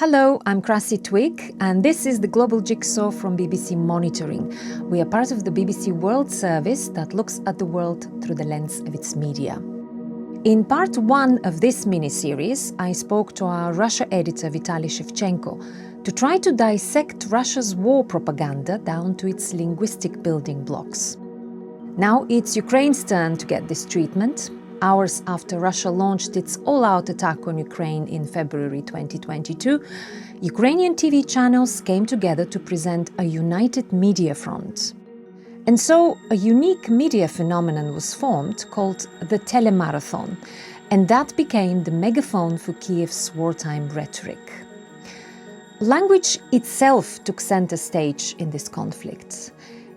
Hello, I'm Krassi Twigg, and this is the Global Jigsaw from BBC Monitoring. We are part of the BBC World Service that looks at the world through the lens of its media. In part one of this mini-series, I spoke to our Russia editor Vitaly Shevchenko to try to dissect Russia's war propaganda down to its linguistic building blocks. Now it's Ukraine's turn to get this treatment. Hours after Russia launched its all-out attack on Ukraine in February 2022, Ukrainian TV channels came together to present a united media front. And so a unique media phenomenon was formed called the telemarathon, and that became the megaphone for Kyiv's wartime rhetoric. Language itself took center stage in this conflict.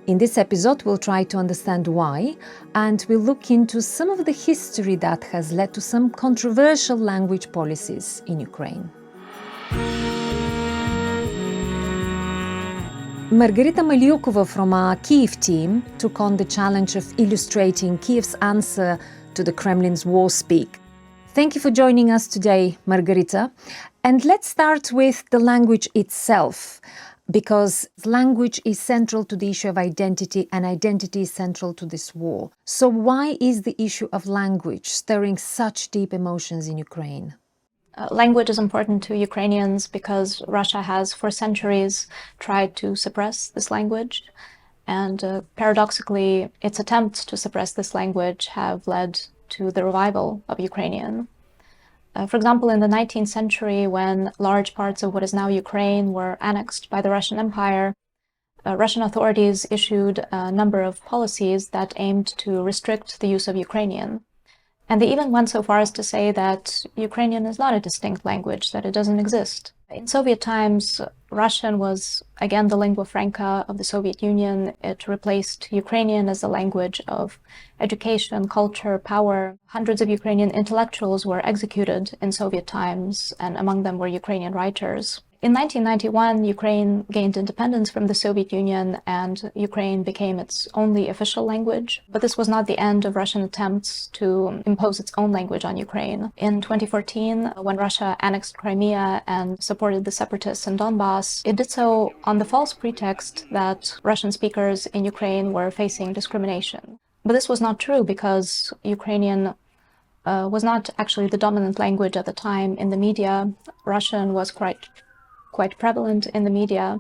In this episode, we'll try to understand why, and we'll look into some of the history that has led to some controversial language policies in Ukraine. Margarita Maliukova from our Kyiv team took on the challenge of illustrating Kyiv's answer to the Kremlin's warspeak. Thank you for joining us today, Margarita. And let's start with the language itself, because language is central to the issue of identity, and identity is central to this war. So why is the issue of language stirring such deep emotions in Ukraine? Language is important to Ukrainians because Russia has for centuries tried to suppress this language. And paradoxically, its attempts to suppress this language have led to the revival of Ukrainian. For example, in the 19th century, when large parts of what is now Ukraine were annexed by the Russian Empire, Russian authorities issued a number of policies that aimed to restrict the use of Ukrainian. And they even went so far as to say that Ukrainian is not a distinct language, that it doesn't exist. In Soviet times, Russian was, again, the lingua franca of the Soviet Union. It replaced Ukrainian as the language of education, culture, power. Hundreds of Ukrainian intellectuals were executed in Soviet times, and among them were Ukrainian writers. In 1991, Ukraine gained independence from the Soviet Union, and Ukraine became its only official language. But this was not the end of Russian attempts to impose its own language on Ukraine. In 2014, when Russia annexed Crimea and supported the separatists in Donbass, it did so on the false pretext that Russian speakers in Ukraine were facing discrimination. But this was not true, because Ukrainian was not actually the dominant language at the time in the media. Russian was quite prevalent in the media,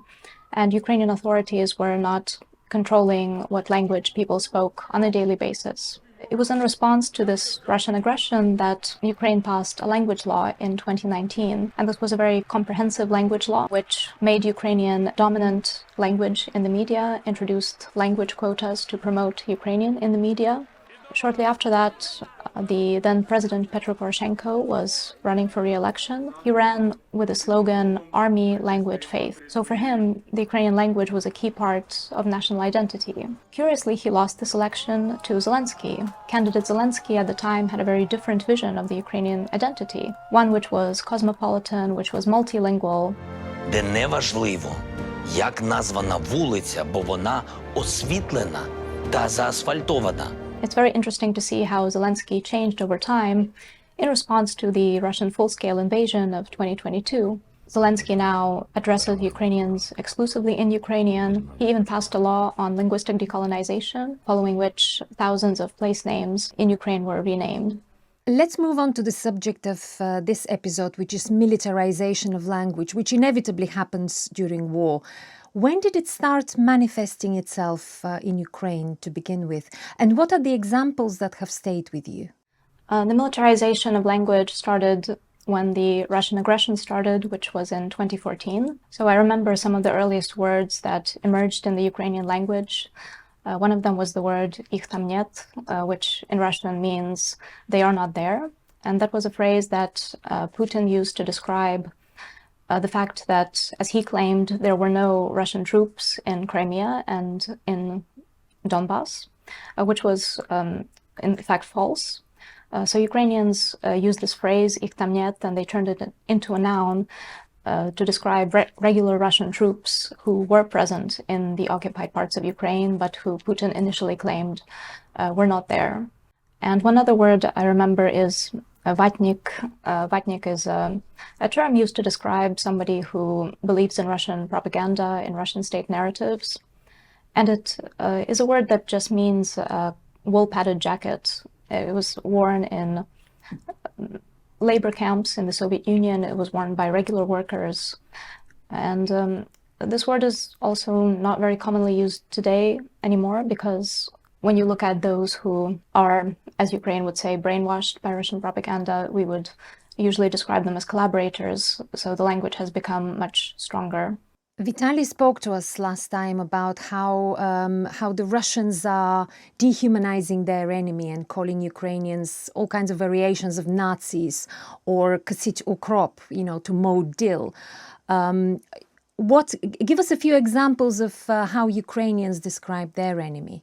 and Ukrainian authorities were not controlling what language people spoke on a daily basis. It was in response to this Russian aggression that Ukraine passed a language law in 2019, and this was a very comprehensive language law which made Ukrainian dominant language in the media, introduced language quotas to promote Ukrainian in the media. Shortly after that, the then President Petro Poroshenko was running for re-election. He ran with the slogan, "Army, Language, Faith." So for him, the Ukrainian language was a key part of national identity. Curiously, he lost this election to Zelensky. Candidate Zelensky at the time had a very different vision of the Ukrainian identity, one which was cosmopolitan, which was multilingual. Де не важливо, як названа вулиця, бо вона освітлена та заасфальтована. It's very interesting to see how Zelensky changed over time in response to the Russian full-scale invasion of 2022. Zelensky now addresses Ukrainians exclusively in Ukrainian. He even passed a law on linguistic decolonization, following which thousands of place names in Ukraine were renamed. Let's move on to the subject of this episode, which is militarization of language, which inevitably happens during war. When did it start manifesting itself in Ukraine to begin with? And what are the examples that have stayed with you? The militarization of language started when the Russian aggression started, which was in 2014. So I remember some of the earliest words that emerged in the Ukrainian language. One of them was the word "их там нет," which in Russian means "they are not there." And that was a phrase that Putin used to describe the fact that, as he claimed, there were no Russian troops in Crimea and in Donbass, which was in fact false. So Ukrainians used this phrase "их там нет," and they turned it into a noun to describe regular Russian troops who were present in the occupied parts of Ukraine, but who Putin initially claimed were not there. And one other word I remember is Vatnik. Vatnik is a term used to describe somebody who believes in Russian propaganda, in Russian state narratives. And it is a word that just means wool-padded jacket. It was worn in labor camps in the Soviet Union. It was worn by regular workers. And this word is also not very commonly used today anymore, because when you look at those who are, as Ukraine would say, brainwashed by Russian propaganda, we would usually describe them as collaborators. So the language has become much stronger. Vitaly spoke to us last time about how the Russians are dehumanizing their enemy and calling Ukrainians all kinds of variations of Nazis or kasit ukrop, to mow dill. Give us a few examples of how Ukrainians describe their enemy.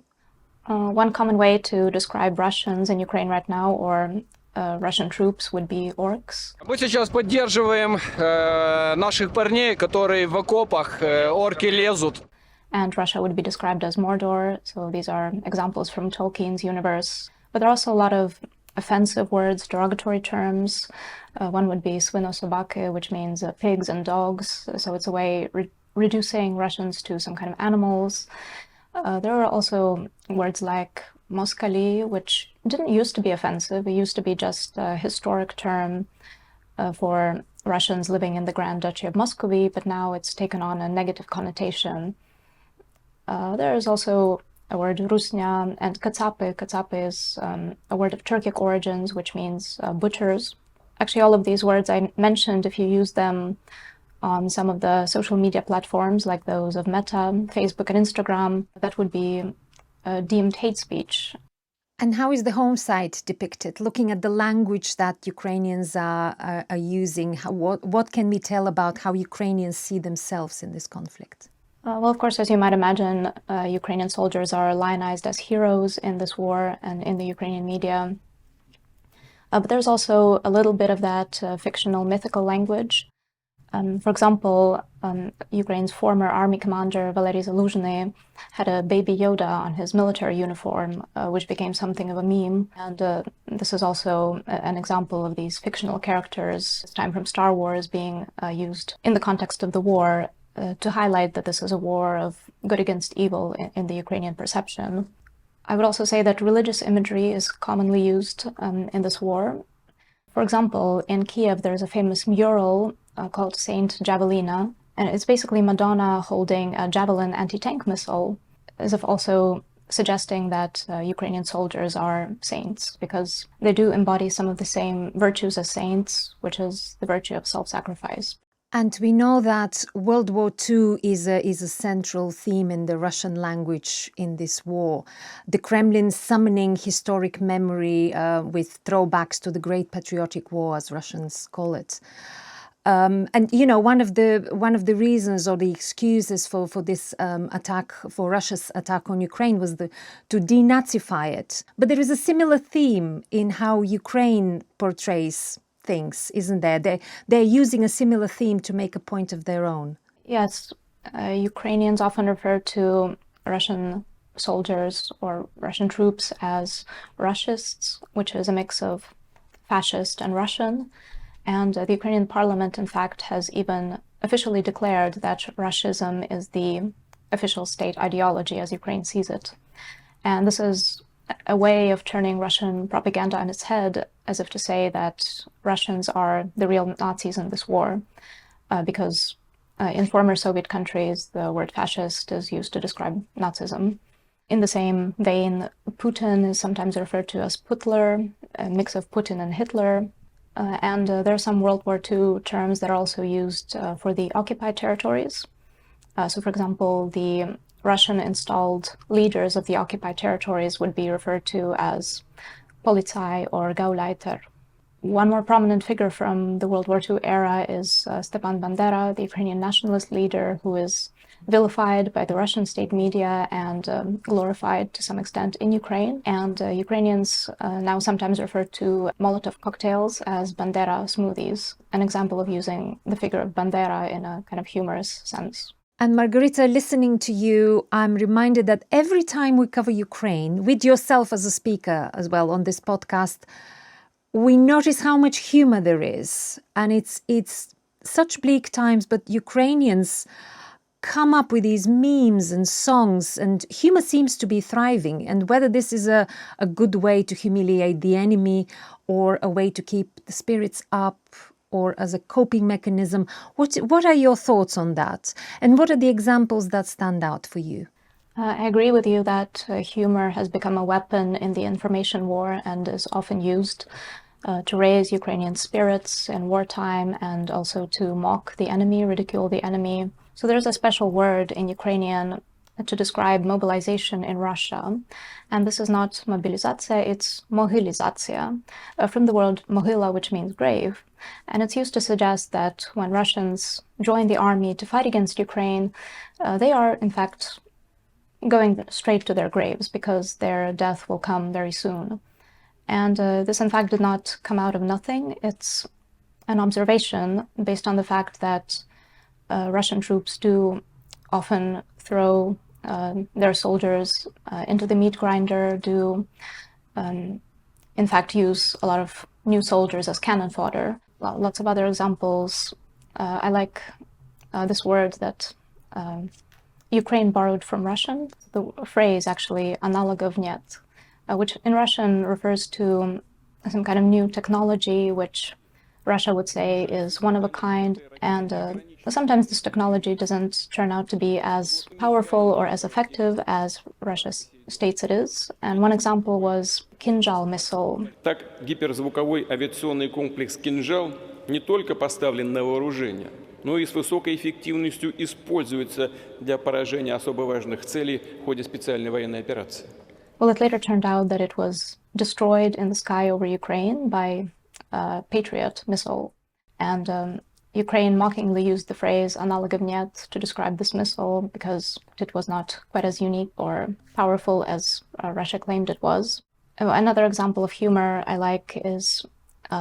One common way to describe Russians in Ukraine right now, or Russian troops, would be orcs. Мы сейчас поддерживаем наших парней, которые в окопах, орки лезут. And Russia would be described as Mordor, so these are examples from Tolkien's universe. But there are also a lot of offensive words, derogatory terms. One would be svinosobake, which means pigs and dogs, so it's a way reducing Russians to some kind of animals. There are also words like moskali, which didn't used to be offensive. It used to be just a historic term for Russians living in the Grand Duchy of Muscovy, but now it's taken on a negative connotation. There is also a word rusnya, and katsape. Katsape is a word of Turkic origins, which means butchers. Actually, all of these words I mentioned, if you use them on some of the social media platforms like those of Meta, Facebook and Instagram, that would be deemed hate speech. And how is the home side depicted? Looking at the language that Ukrainians are using, what can we tell about how Ukrainians see themselves in this conflict? Well, of course, as you might imagine, Ukrainian soldiers are lionized as heroes in this war and in the Ukrainian media. But there's also a little bit of that fictional, mythical language. For example, Ukraine's former army commander, Valery Zaluzhny, had a baby Yoda on his military uniform, which became something of a meme. And this is also an example of these fictional characters, this time from Star Wars, being used in the context of the war to highlight that this is a war of good against evil in the Ukrainian perception. I would also say that religious imagery is commonly used in this war. For example, in Kyiv, there's a famous mural called Saint Javelina, and it's basically Madonna holding a Javelin anti-tank missile, as if also suggesting that Ukrainian soldiers are saints, because they do embody some of the same virtues as saints, which is the virtue of self-sacrifice. And we know that World War II is a central theme in the Russian language in this war. The Kremlin summoning historic memory with throwbacks to the Great Patriotic War, as Russians call it. And one of the reasons or the excuses for this attack, for Russia's attack on Ukraine, was to denazify it. But there is a similar theme in how Ukraine portrays things, isn't there? They're using a similar theme to make a point of their own. Yes, Ukrainians often refer to Russian soldiers or Russian troops as Russists, which is a mix of fascist and Russian. And the Ukrainian parliament, in fact, has even officially declared that Russism is the official state ideology as Ukraine sees it. And this is a way of turning Russian propaganda on its head, as if to say that Russians are the real Nazis in this war, because in former Soviet countries, the word fascist is used to describe Nazism. In the same vein, Putin is sometimes referred to as Putler, a mix of Putin and Hitler. And there are some World War II terms that are also used for the occupied territories. So, for example, the Russian-installed leaders of the occupied territories would be referred to as Polizei or Gauleiter. One more prominent figure from the World War II era is Stepan Bandera, the Ukrainian nationalist leader, who is vilified by the Russian state media and glorified to some extent in Ukraine. And Ukrainians now sometimes refer to Molotov cocktails as Bandera smoothies, an example of using the figure of Bandera in a kind of humorous sense. And Margarita, listening to you, I'm reminded that every time we cover Ukraine, with yourself as a speaker as well on this podcast, we notice how much humor there is, and it's such bleak times, but Ukrainians come up with these memes and songs, and humor seems to be thriving. And whether this is a good way to humiliate the enemy, or a way to keep the spirits up, or as a coping mechanism, what are your thoughts on that? And what are the examples that stand out for you? I agree with you that humor has become a weapon in the information war and is often used to raise Ukrainian spirits in wartime, and also to mock the enemy, ridicule the enemy. So there's a special word in Ukrainian to describe mobilization in Russia, and this is not mobilizatsiya, it's mohylizatsiya, from the word mohyla, which means grave. And it's used to suggest that when Russians join the army to fight against Ukraine, they are in fact going straight to their graves, because their death will come very soon. And this in fact did not come out of nothing. It's an observation based on the fact that Russian troops do often throw their soldiers into the meat grinder, do in fact use a lot of new soldiers as cannon fodder. Lots of other examples. I like this word that Ukraine borrowed from Russian, the phrase actually analogov net, which in Russian refers to some kind of new technology, which Russia would say is one of a kind, and sometimes this technology doesn't turn out to be as powerful or as effective as Russia states it is. And one example was Kinjal missile. Так, гиперзвуковой авиационный комплекс «Кинжал» не только поставлен на вооружение, но и с высокой эффективностью используется для поражения особо важных целей в ходе специальной военной операции. Well, it later turned out that it was destroyed in the sky over Ukraine by Patriot missile, and Ukraine mockingly used the phrase analogov net to describe this missile because it was not quite as unique or powerful as Russia claimed it was. Another example of humor I like is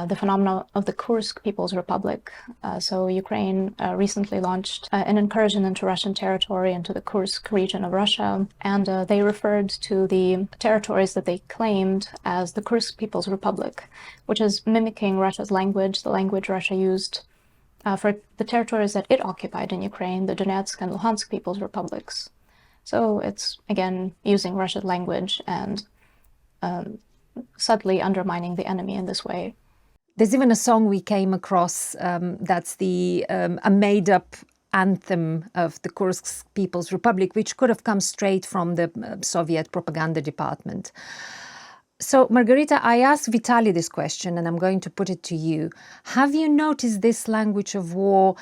the phenomenon of the Kursk People's Republic. So Ukraine recently launched an incursion into Russian territory, into the Kursk region of Russia, and they referred to the territories that they claimed as the Kursk People's Republic, which is mimicking Russia's language, the language Russia used for the territories that it occupied in Ukraine, the Donetsk and Luhansk People's Republics. So it's, again, using Russian language and subtly undermining the enemy in this way. There's even a song we came across that's a made-up anthem of the Kursk People's Republic, which could have come straight from the Soviet propaganda department. So, Margarita, I asked Vitaly this question, and I'm going to put it to you. Have you noticed this language of war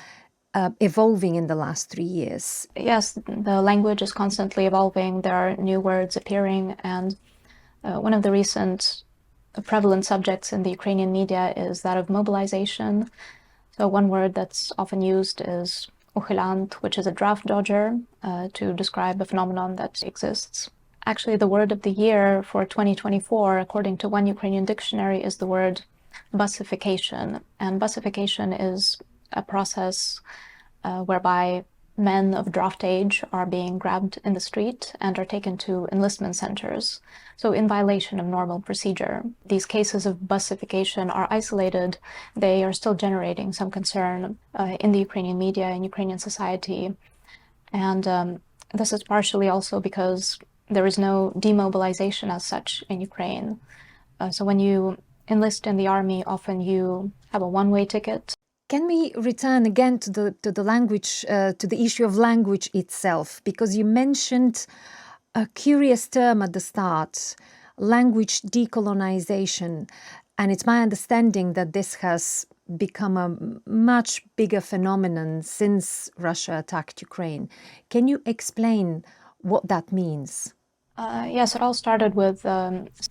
evolving in the last 3 years? Yes, the language is constantly evolving. There are new words appearing, and one of the recent prevalent subjects in the Ukrainian media is that of mobilization. So one word that's often used is ухилянт, which is a draft dodger, to describe a phenomenon that exists. Actually, the word of the year for 2024, according to one Ukrainian dictionary, is the word bussification. And bussification is a process whereby men of draft age are being grabbed in the street and are taken to enlistment centers. So in violation of normal procedure. These cases of bussification are isolated. They are still generating some concern in the Ukrainian media, in Ukrainian society. And this is partially also because there is no demobilization as such in Ukraine. So when you enlist in the army, often you have a one-way ticket. Can we return again to the language, to the issue of language itself? Because you mentioned a curious term at the start, language decolonisation. And it's my understanding that this has become a much bigger phenomenon since Russia attacked Ukraine. Can you explain what that means? Yes, it all started with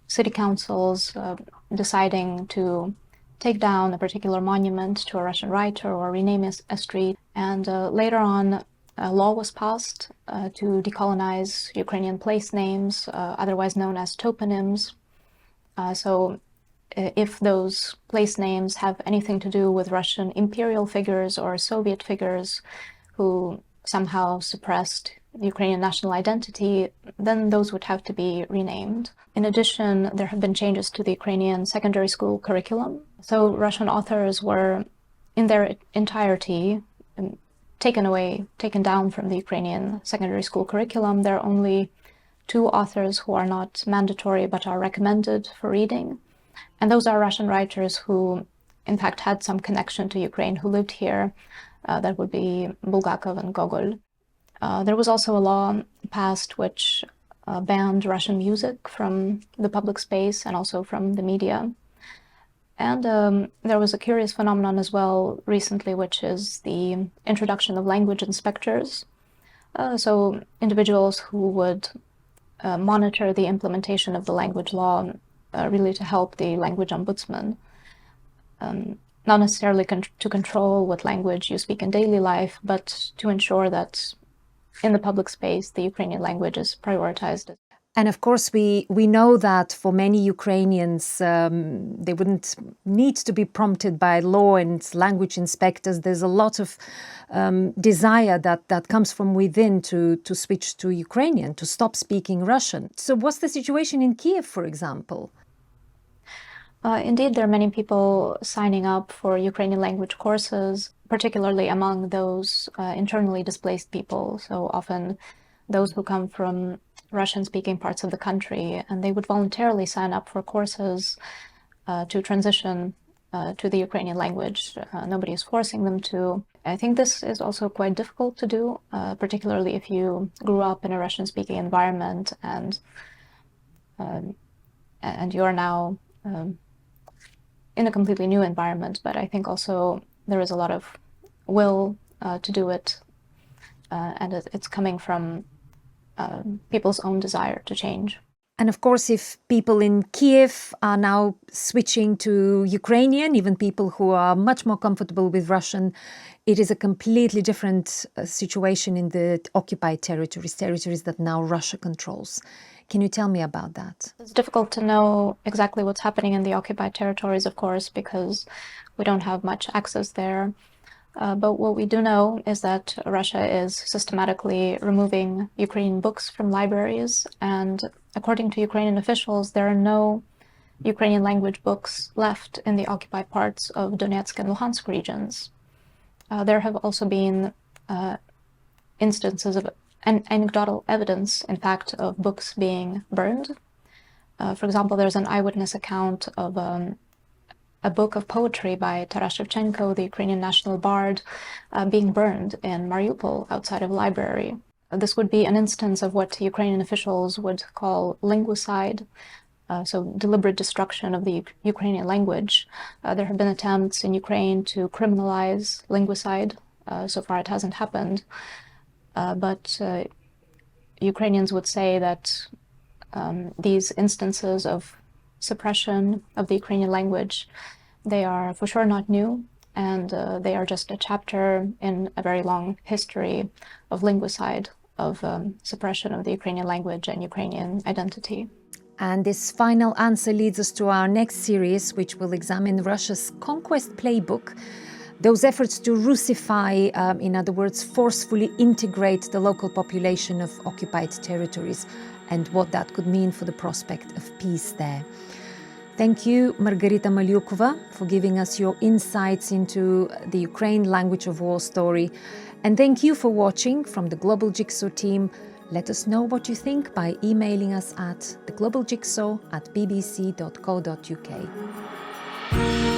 city councils deciding to take down a particular monument to a Russian writer or rename a street. And later on, a law was passed to decolonize Ukrainian place names, otherwise known as toponyms. So if those place names have anything to do with Russian imperial figures or Soviet figures who somehow suppressed Ukrainian national identity, then those would have to be renamed. In addition, there have been changes to the Ukrainian secondary school curriculum. So Russian authors were, in their entirety, taken down from the Ukrainian secondary school curriculum. There are only 2 authors who are not mandatory but are recommended for reading. And those are Russian writers who, in fact, had some connection to Ukraine, who lived here. That would be Bulgakov and Gogol. There was also a law passed which banned Russian music from the public space and also from the media. And there was a curious phenomenon as well recently, which is the introduction of language inspectors. So individuals who would monitor the implementation of the language law, really to help the language ombudsman. Not necessarily to control what language you speak in daily life, but to ensure that in the public space, the Ukrainian language is prioritized. And of course, we know that for many Ukrainians, they wouldn't need to be prompted by law and language inspectors. There's a lot of desire that comes from within to switch to Ukrainian, to stop speaking Russian. So what's the situation in Kyiv, for example? Indeed, there are many people signing up for Ukrainian language courses, particularly among those internally displaced people. So often those who come from Russian-speaking parts of the country, and they would voluntarily sign up for courses to transition to the Ukrainian language. Nobody is forcing them to. I think this is also quite difficult to do, particularly if you grew up in a Russian-speaking environment and you're now in a completely new environment. But I think also there is a lot of will to do it, and it's coming from people's own desire to change. And of course, if people in Kyiv are now switching to Ukrainian, even people who are much more comfortable with Russian, it is a completely different situation in the occupied territories that now Russia controls. Can you tell me about that? It's difficult to know exactly what's happening in the occupied territories, of course, because we don't have much access there. But what we do know is that Russia is systematically removing Ukrainian books from libraries, and according to Ukrainian officials, there are no Ukrainian language books left in the occupied parts of Donetsk and Luhansk regions. There have also been instances of anecdotal evidence, in fact, of books being burned. For example, there's an eyewitness account of a book of poetry by Taras Shevchenko, the Ukrainian national bard, being burned in Mariupol outside of a library. This would be an instance of what Ukrainian officials would call linguicide, so deliberate destruction of the Ukrainian language. There have been attempts in Ukraine to criminalize linguicide. So far it hasn't happened. But Ukrainians would say that these instances of suppression of the Ukrainian language, they are for sure not new, and they are just a chapter in a very long history of linguicide, of suppression of the Ukrainian language and Ukrainian identity. And this final answer leads us to our next series, which will examine Russia's conquest playbook, those efforts to Russify, in other words, forcefully integrate the local population of occupied territories, and what that could mean for the prospect of peace there. Thank you, Margarita Malyukova, for giving us your insights into the Ukraine language of war story. And thank you for watching from the Global Jigsaw team. Let us know what you think by emailing us at theglobaljigsaw@bbc.co.uk.